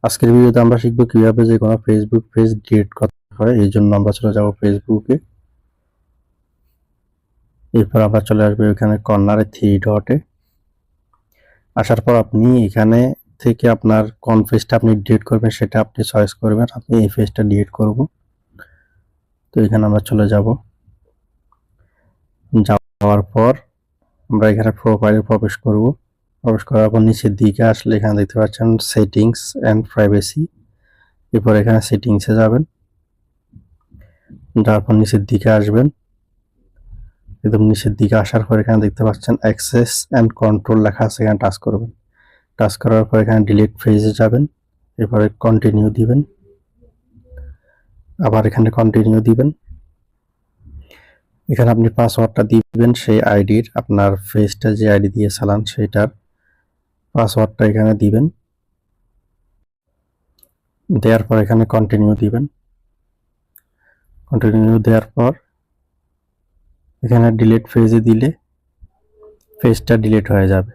আজকের ভিডিওতে আমরা শিখব কিভাবে যে কোনো ফেসবুক পেজ ডিলিট করতে হয়। এই জন্য আমরা চলে যাব ফেসবুকে। এরপর আমরা চলে আসবো এখানে কর্নারে থ্রি ডটে। আসার পর আপনি এখানে থেকে আপনার কোন পেজটা আপনি ডিলিট করবেন সেটা আপনি চয়েস করবেন। আমি এই পেজটা ডিলিট করব, তো এখানে আমরা চলে যাব। যাওয়ার পর আমরা এখানে প্রোফাইলে প্রবেশ করব। প্রবেশ করার পর নিচের দিকে আসলে এখানে দেখতে পাচ্ছেন সেটিংস অ্যান্ড প্রাইভেসি। এরপর এখানে সেটিংসে যাবেন, যাওয়ার পর নিচের দিকে আসবেন। একদম নিচের দিকে আসার পর এখানে দেখতে পাচ্ছেন অ্যাক্সেস অ্যান্ড কন্ট্রোল লেখা আছে, এখানে টাচ করবেন। টাচ করার পর এখানে ডিলিট পেজে যাবেন, এরপরে কন্টিনিউ দিবেন, আবার এখানে কন্টিনিউ দিবেন। এখানে আপনি পাসওয়ার্ডটা দিবেন সেই আইডির, আপনার পেজটা যে আইডি দিয়ে চালান সেটার পাসওয়ার্ডটা এখানে দিবেন। দেওয়ার পর এখানে কন্টিনিউ দিবেন। কন্টিনিউ দেওয়ার পর এখানে ডিলিট পেজে দিলে পেজটা ডিলিট হয়ে যাবে।